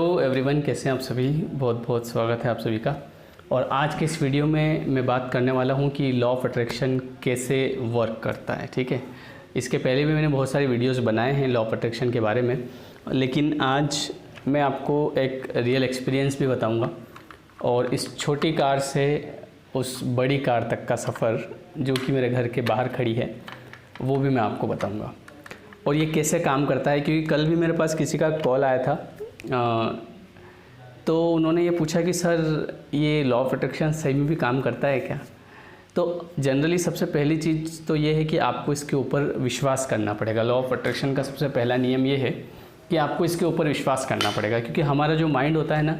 Hello everyone, कैसे हैं आप सभी। बहुत बहुत स्वागत है आप सभी का। और आज के इस वीडियो में मैं बात करने वाला हूं कि लॉ ऑफ अट्रैक्शन कैसे वर्क करता है। ठीक है, इसके पहले भी मैंने बहुत सारे वीडियोस बनाए हैं लॉ ऑफ अट्रैक्शन के बारे में, लेकिन आज मैं आपको एक रियल एक्सपीरियंस भी बताऊंगा और इस छोटी कार से उस बड़ी कार तक का सफ़र जो कि मेरे घर के बाहर खड़ी है वो भी मैं आपको बताऊँगा और ये कैसे काम करता है। क्योंकि कल भी मेरे पास किसी का कॉल आया था, तो उन्होंने ये पूछा कि सर ये लॉ ऑफ अट्रैक्शन सही में भी काम करता है क्या। तो जनरली सबसे पहली चीज़ तो ये है कि आपको इसके ऊपर विश्वास करना पड़ेगा। लॉ ऑफ अट्रैक्शन का सबसे पहला नियम ये है कि आपको इसके ऊपर विश्वास करना पड़ेगा, क्योंकि हमारा जो माइंड होता है ना,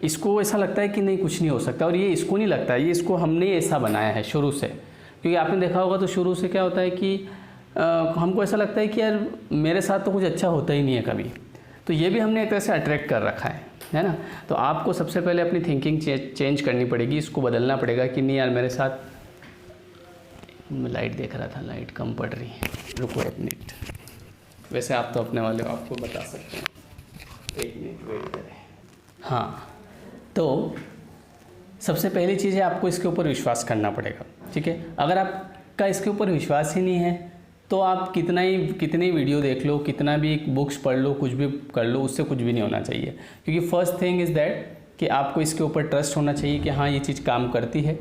इसको ऐसा लगता है कि नहीं कुछ नहीं हो सकता, और ये इसको नहीं लगता है, ये इसको हमने ऐसा बनाया है शुरू से। क्योंकि आपने देखा होगा तो शुरू से क्या होता है कि हमको ऐसा लगता है कि यार मेरे साथ तो कुछ अच्छा होता ही नहीं है कभी, तो ये भी हमने एक तरह से अट्रैक्ट कर रखा है ना। तो आपको सबसे पहले अपनी थिंकिंग चेंज करनी पड़ेगी, इसको बदलना पड़ेगा कि नहीं यार मेरे साथ। मैं लाइट देख रहा था, लाइट कम पड़ रही है, रुको एक मिनट। वैसे आप तो अपने वाले हो, आपको बता सकते हैं, एक मिनट वेट करें। हाँ, तो सबसे पहली चीज़ है आपको इसके ऊपर विश्वास करना पड़ेगा। ठीक है, अगर आपका इसके ऊपर विश्वास ही नहीं है तो आप कितनी वीडियो देख लो, कितना भी बुक्स पढ़ लो, कुछ भी कर लो, उससे कुछ भी नहीं होना चाहिए। क्योंकि फर्स्ट थिंग इज़ दैट कि आपको इसके ऊपर ट्रस्ट होना चाहिए कि हाँ ये चीज़ काम करती है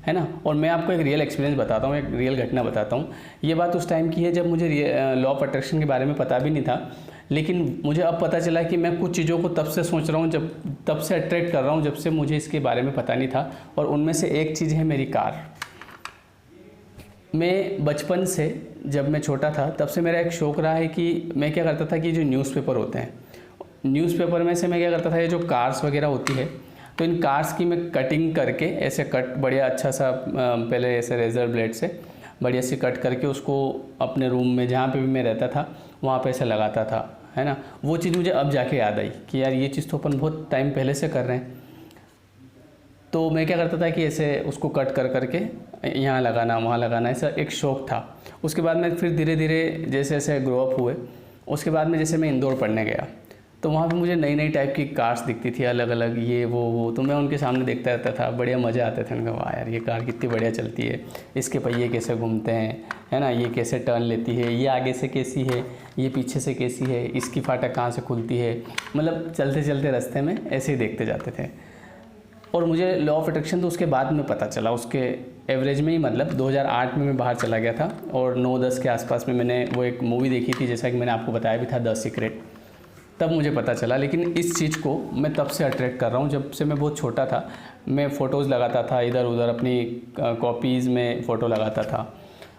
ना। और मैं आपको एक रियल एक्सपीरियंस बताता हूँ, एक रियल घटना बताता हूँ। ये बात उस टाइम की है जब मुझे लॉ ऑफ अट्रैक्शन के बारे में पता भी नहीं था, लेकिन मुझे अब पता चला कि मैं कुछ चीज़ों को तब से सोच रहा हूँ, तब से अट्रैक्ट कर रहा हूँ जब से मुझे इसके बारे में पता नहीं था। और उनमें से एक चीज़ है मेरी कार। मैं बचपन से, जब मैं छोटा था तब से मेरा एक शौक़ रहा है कि मैं क्या करता था कि जो न्यूज़पेपर होते हैं, न्यूज़पेपर में से मैं क्या करता था, ये जो कार्स वगैरह होती है, तो इन कार्स की मैं कटिंग करके ऐसे बढ़िया अच्छा सा पहले ऐसे रेज़र ब्लेड से बढ़िया सी कट करके उसको अपने रूम में जहाँ पे भी मैं रहता था वहाँ पे ऐसे लगाता था, है ना। वो चीज़ मुझे अब जाके याद आई कि यार ये चीज़ तो अपन बहुत टाइम पहले से कर रहे हैं। तो मैं क्या करता था कि ऐसे उसको कट कर करके यहाँ लगाना वहाँ लगाना, ऐसा एक शौक़ था। उसके बाद में फिर धीरे धीरे जैसे जैसे ग्रो अप हुए, उसके बाद में जैसे मैं इंदौर पढ़ने गया तो वहाँ पे मुझे नई नई टाइप की कार्स दिखती थी, अलग अलग ये वो, तो मैं उनके सामने देखता रहता था, बढ़िया मज़ा आता था। उनका वाह यार ये कार कितनी बढ़िया चलती है, इसके पहिए कैसे घूमते हैं, है ना, ये कैसे टर्न लेती है, ये आगे से कैसी है, ये पीछे से कैसी है, इसकी फाटक कहाँ से खुलती है। मतलब चलते चलते रास्ते में ऐसे ही देखते जाते थे। और मुझे लॉ ऑफ अट्रैक्शन तो उसके बाद में पता चला, उसके एवरेज में ही, मतलब 2008 में मैं बाहर चला गया था और 9-10 के आसपास में मैंने वो एक मूवी देखी थी, जैसा कि मैंने आपको बताया भी था, द सीक्रेट, तब मुझे पता चला। लेकिन इस चीज़ को मैं तब से अट्रैक्ट कर रहा हूँ, जब से मैं बहुत छोटा था। मैं फ़ोटोज़ लगाता था इधर उधर, अपनी कॉपीज़ में फ़ोटो लगाता था,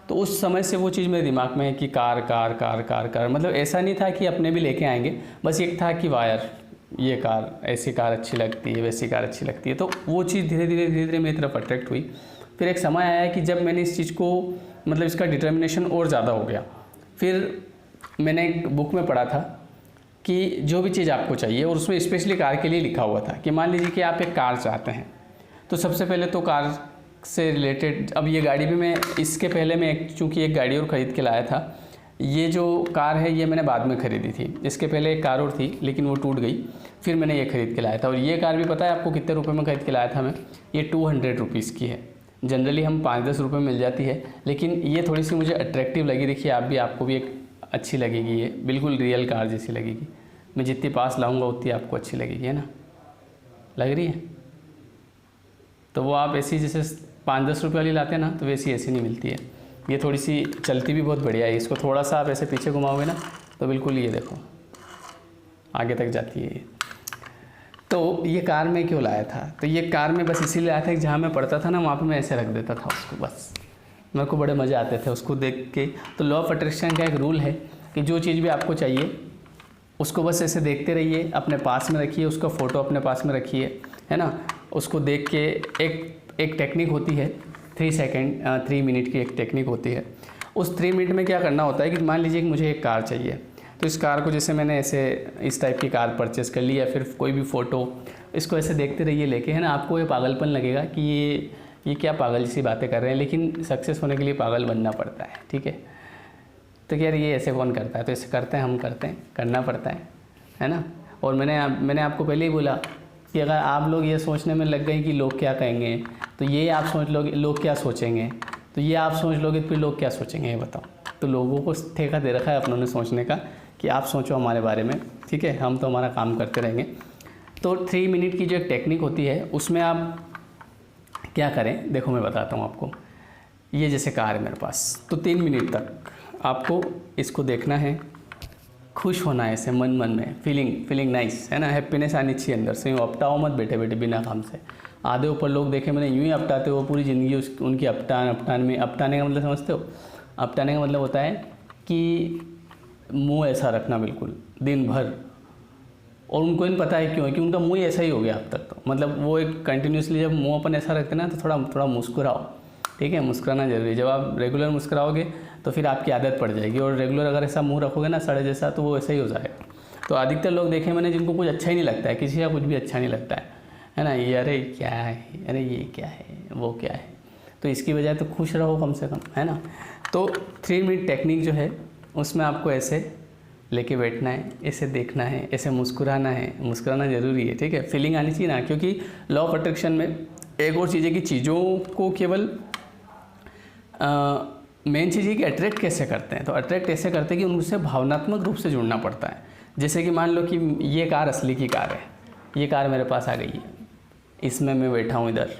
तो उस समय से वो चीज़ मेरे दिमाग में है कि car car car car car. मतलब ऐसा नहीं था कि अपने भी लेके आएंगे, बस एक था कि वाह यार ये कार, ऐसी कार अच्छी लगती है, वैसी कार अच्छी लगती है। तो वो चीज़ धीरे धीरे मेरी तरफ अट्रैक्ट हुई। फिर एक समय आया कि जब मैंने इस चीज़ को, मतलब इसका डिटर्मिनेशन और ज़्यादा हो गया। फिर मैंने एक बुक में पढ़ा था कि जो भी चीज़ आपको चाहिए, और उसमें स्पेशली कार के लिए लिखा हुआ था कि मान लीजिए कि आप एक कार चाहते हैं, तो सबसे पहले तो कार से रिलेटेड, अब ये गाड़ी भी मैं इसके पहले मैं चूँकि एक गाड़ी और ख़रीद के लाया था। ये जो कार है ये मैंने बाद में ख़रीदी थी, इसके पहले एक कार और थी लेकिन वो टूट गई, फिर मैंने ये ख़रीद के लाया था। और ये कार भी पता है आपको कितने रुपए में ख़रीद के लाया था मैं? ये 200 रुपीज़ की है। जनरली हम 5-10 रुपये मिल जाती है, लेकिन ये थोड़ी सी मुझे अट्रैक्टिव लगी। देखिए आपको भी एक अच्छी लगेगी, ये बिल्कुल रियल कार जैसी लगेगी। मैं जितनी पास लाऊँगा उतनी आपको अच्छी लगेगी, है ना, लग रही है। तो वो आप ऐसी जैसे 5-10 रुपये वाली लाते हैं ना, तो वैसी ऐसी नहीं मिलती है। ये थोड़ी सी चलती भी बहुत बढ़िया है। इसको थोड़ा सा आप ऐसे पीछे घुमाओगे ना तो बिल्कुल ये देखो आगे तक जाती है ये। तो ये कार में क्यों लाया था? तो ये कार में बस इसीलिए लाया था कि जहाँ मैं पढ़ता था ना वहाँ पे मैं ऐसे रख देता था उसको, बस मेरे को बड़े मज़े आते थे उसको देख के। तो लॉ ऑफ अट्रैक्शन का एक रूल है कि जो चीज़ भी आपको चाहिए उसको बस ऐसे देखते रहिए, अपने पास में रखिए, उसका फ़ोटो अपने पास में रखिए, है ना। उसको देख के एक टेक्निक होती है 3 मिनट की एक टेक्निक होती है। उस 3 मिनट में क्या करना होता है कि मान लीजिए कि मुझे एक कार चाहिए, तो इस कार को जैसे मैंने ऐसे इस टाइप की कार परचेस कर ली, या फिर कोई भी फ़ोटो, इसको ऐसे देखते रहिए लेके, है ना। आपको ये पागलपन लगेगा कि ये क्या पागल सी बातें कर रहे हैं, लेकिन सक्सेस होने के लिए पागल बनना पड़ता है, ठीक है। तो यार ये ऐसे कौन करता है, तो ऐसे करते हैं हम, करते हैं, करना पड़ता है ना। और मैंने आपको पहले ही बोला कि अगर आप लोग ये सोचने में लग गए कि लोग क्या कहेंगे, तो ये आप सोच लोगे लोग क्या सोचेंगे, तो ये आप सोच लोगे तो फिर लोग क्या सोचेंगे ये बताओ। तो लोगों को ठेका दे रखा है अपनों ने सोचने का कि आप सोचो हमारे बारे में, ठीक है, हम तो हमारा काम करते रहेंगे। तो 3 मिनट की जो एक टेक्निक होती है उसमें आप क्या करें, देखो मैं बताता हूँ आपको। ये जैसे कार है मेरे पास, तो 3 मिनट तक आपको इसको देखना है, खुश होना है ऐसे मन में, फीलिंग नाइस है ना, हैप्पीनेस आनी चाहिए अंदर से। यूँ अपटाओ मत बैठे बैठे बिना काम से। आधे ऊपर लोग देखे मैंने यूँ ही अपटाते हो पूरी ज़िंदगी, उनकी अपटाने का मतलब समझते हो? अपटाने का मतलब होता है कि मुंह ऐसा रखना बिल्कुल दिन भर, और उनको नहीं पता है क्यों है कि उनका मुंह ही ऐसा ही हो गया अब तक। तो मतलब वो एक कंटिन्यूसली जब मुंह अपन ऐसा रखते ना, तो थोड़ा मुस्कुराओ, ठीक है, मुस्कुराना जरूरी है। जब आप रेगुलर मुस्कुराओगे तो फिर आपकी आदत पड़ जाएगी, और रेगुलर अगर ऐसा मुंह रखोगे ना सड़े जैसा, तो वो ऐसा ही हो जाएगा। तो अधिकतर लोग देखे मैंने जिनको कुछ अच्छा ही नहीं लगता है, किसी का कुछ भी अच्छा नहीं लगता है ना, ये अरे क्या है, अरे ये क्या है, वो क्या है, तो इसकी वजह तो खुश रहो कम से कम, है ना। तो 3 मिनट टेक्निक जो है उसमें आपको ऐसे लेके बैठना है, ऐसे देखना है, ऐसे मुस्कुराना है, मुस्कुराना ज़रूरी है, ठीक है, फीलिंग आनी चाहिए ना। क्योंकि लॉ ऑफ अट्रैक्शन में एक और चीज़ है कि चीज़ों को केवल मेन चीज़ है कि अट्रैक्ट कैसे करते हैं। तो अट्रैक्ट ऐसे करते हैं कि उनसे भावनात्मक रूप से जुड़ना पड़ता है। जैसे कि मान लो कि ये कार असली की कार है, ये कार मेरे पास आ गई है, इसमें मैं बैठा हूँ इधर,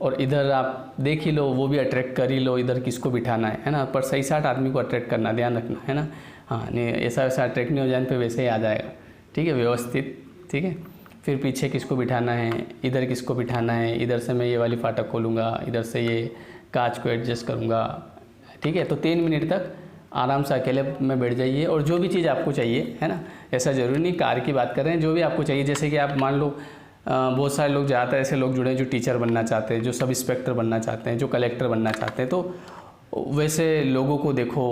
और इधर आप देख ही लो, वो भी अट्रैक्ट कर ही लो इधर किसको बिठाना है ना, पर सही साठ आदमी को अट्रैक्ट करना, ध्यान रखना, है ना। हाँ, नहीं ऐसा वैसा अट्रैक्ट नहीं हो जाने पे वैसे ही आ जाएगा, ठीक है, व्यवस्थित, ठीक है। फिर पीछे किसको बिठाना है, इधर किसको बिठाना है, इधर से मैं ये वाली फाटक खोलूँगा, इधर से ये कांच को एडजस्ट करूँगा, ठीक है। तो 3 मिनट तक आराम से अकेले में बैठ जाइए, और जो भी चीज़ आपको चाहिए, है ना, ऐसा ज़रूरी नहीं कार की बात कर रहे हैं, जो भी आपको चाहिए, जैसे कि आप मान लो बहुत सारे लोग ज़्यादातर ऐसे लोग जुड़े हैं जो टीचर बनना चाहते हैं, जो सब इंस्पेक्टर बनना चाहते हैं, जो कलेक्टर बनना चाहते हैं। तो वैसे लोगों को देखो,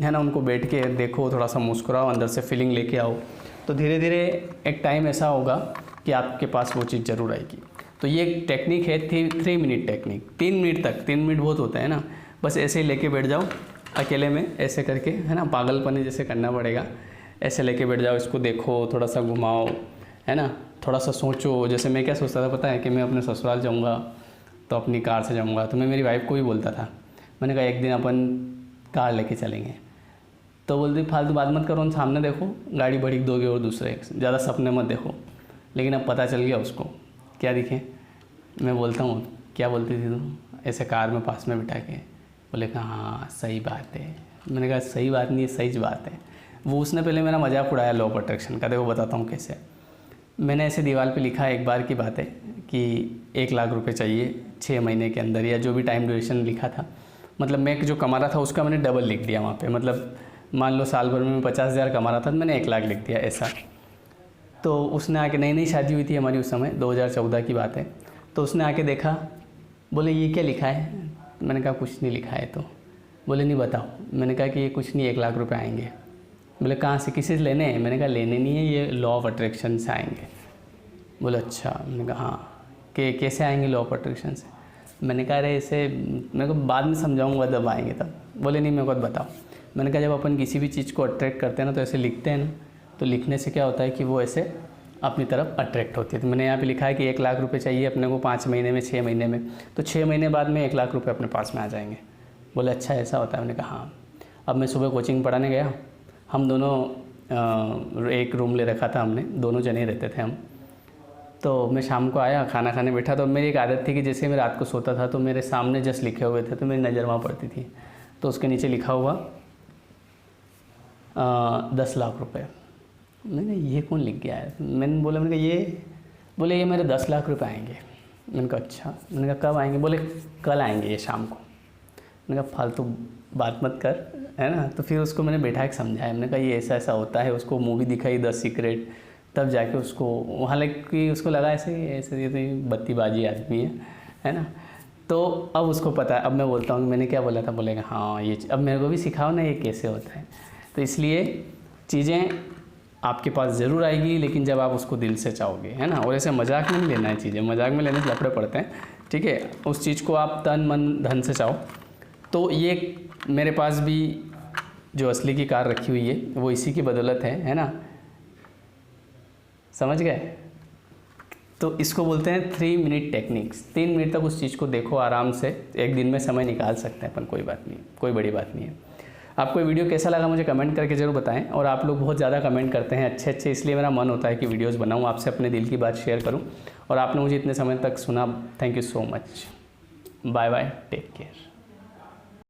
है ना, उनको बैठ के देखो, थोड़ा सा मुस्कुराओ, अंदर से फीलिंग लेके आओ, तो धीरे धीरे एक टाइम ऐसा होगा कि आपके पास वो चीज़ ज़रूर आएगी। तो ये एक टेक्निक है 3 मिनट टेक्निक, 3 मिनट तक, 3 मिनट बहुत होता है ना, बस ऐसे ही लेके बैठ जाओ अकेले में, ऐसे करके, है ना, पागलपने जैसे करना पड़ेगा, ऐसे लेके बैठ जाओ, इसको देखो, थोड़ा सा घुमाओ, है ना, थोड़ा सा सोचो। जैसे मैं क्या सोचता था पता है, कि मैं अपने ससुराल जाऊँगा तो अपनी कार से जाऊँगा, तो मैं मेरी वाइफ को भी बोलता था, मैंने कहा एक दिन अपन कार लेके चलेंगे, तो बोलती फालतू बात मत करो, सामने देखो गाड़ी भड़क दोगे और दूसरे, ज़्यादा सपने मत देखो। लेकिन अब पता चल गया उसको, क्या दिखे, मैं बोलता हूँ क्या बोलती थी तुम, ऐसे कार में पास में बिठा के, बोले कहा हाँ सही बात है। मैंने कहा सही बात नहीं है, सही बात है। वो उसने पहले मेरा मजाक उड़ाया लॉ ऑफ अट्रैक्शन का, देखो बताता हूँ कैसे। मैंने ऐसे दीवार पे लिखा, एक बार की बात है कि 1 लाख रुपए चाहिए 6 महीने के अंदर, या जो भी टाइम ड्यूरेशन लिखा था, मतलब मैं जो कमा रहा था उसका मैंने डबल लिख दिया वहाँ पे। मतलब मान लो साल भर में मैं 50,000 कमा रहा था, तो मैंने 1 लाख लिख दिया ऐसा। तो उसने आके, नई नई शादी हुई थी हमारी उस समय, 2014 की बात है, तो उसने आके देखा, बोले ये क्या लिखा है, मैंने कहा कुछ नहीं लिखा है। तो बोले नहीं बताओ, मैंने कहा कि ये कुछ नहीं, 1 लाख रुपए आएंगे। बोले कहाँ से, किसी से लेने हैं, मैंने कहा लेने नहीं है, ये लॉ ऑफ अट्रैक्शन से आएंगे। बोले अच्छा, मैंने कहा हाँ, कि कैसे आएंगे लॉ ऑफ अट्रैक्शन से। मैंने कहा अरे ऐसे, मेरे को बाद में समझाऊंगा जब आएंगे तब। बोले नहीं मेरे को बताओ। मैंने कहा जब अपन किसी भी चीज़ को अट्रैक्ट करते हैं ना, तो ऐसे लिखते हैं ना, तो लिखने से क्या होता है कि वो ऐसे अपनी तरफ अट्रैक्ट होती है। तो मैंने यहाँ पे लिखा है कि 1 लाख रुपए चाहिए अपने को 5 महीने में, 6 महीने में, तो 6 महीने बाद में 1 लाख रुपए अपने पास में आ जाएंगे। बोले अच्छा ऐसा होता है। मैंने कहा हाँ। अब मैं सुबह कोचिंग पढ़ाने गया, हम दोनों एक रूम ले रखा था हमने, दोनों जने रहते थे हम। तो मैं शाम को आया, खाना खाने बैठा, तो मेरी एक आदत थी कि जैसे मैं रात को सोता था तो मेरे सामने जस्ट लिखे हुए थे, तो मेरी नज़र वहाँ पड़ती थी, तो उसके नीचे लिखा हुआ 10 लाख रुपए। मैंने ये कौन लिख गया है, मैंने बोला, मैंने कहा ये, बोले ये मेरे 10 लाख रुपए आएंगे। मैंने कहा अच्छा। मैंने कहा कब आएंगे, बोले कल आएंगे ये शाम को। मैंने कहा फालतू बात मत कर, है ना। तो फिर उसको मैंने बैठा के समझाया, मैंने कहा ये ऐसा ऐसा होता है, उसको मूवी दिखाई द सीक्रेट, तब जाके उसको, हालांकि उसको लगा ऐसे ऐसे ये तो बत्तीबाजी आदमी है ना। तो अब उसको पता है। अब मैं बोलता हूँ मैंने क्या बोला था, बोलेगा हाँ ये, अब मेरे को भी सिखाओ ना ये कैसे होता है। तो इसलिए चीज़ें आपके पास ज़रूर आएगी, लेकिन जब आप उसको दिल से चाहोगे, है ना। और ऐसे मजाक में नहीं लेना है चीज़ें, मजाक में लेने से लफड़े पड़ते हैं, ठीक है। उस चीज़ को आप तन मन धन से चाहो। तो ये मेरे पास भी जो असली की कार रखी हुई है वो इसी की बदौलत है ना। समझ गए? तो इसको बोलते हैं 3 मिनट टेक्निक्स। 3 मिनट तक उस चीज़ को देखो आराम से, एक दिन में समय निकाल सकते हैं अपन, कोई बात नहीं, कोई बड़ी बात नहीं है। आपको ये वीडियो कैसा लगा मुझे कमेंट करके ज़रूर बताएं। और आप लोग बहुत ज़्यादा कमेंट करते हैं अच्छे अच्छे, इसलिए मेरा मन होता है कि वीडियोज़ बनाऊँ, आपसे अपने दिल की बात शेयर करूँ। और आपने मुझे इतने समय तक सुना, thank you so much. Bye bye, take care.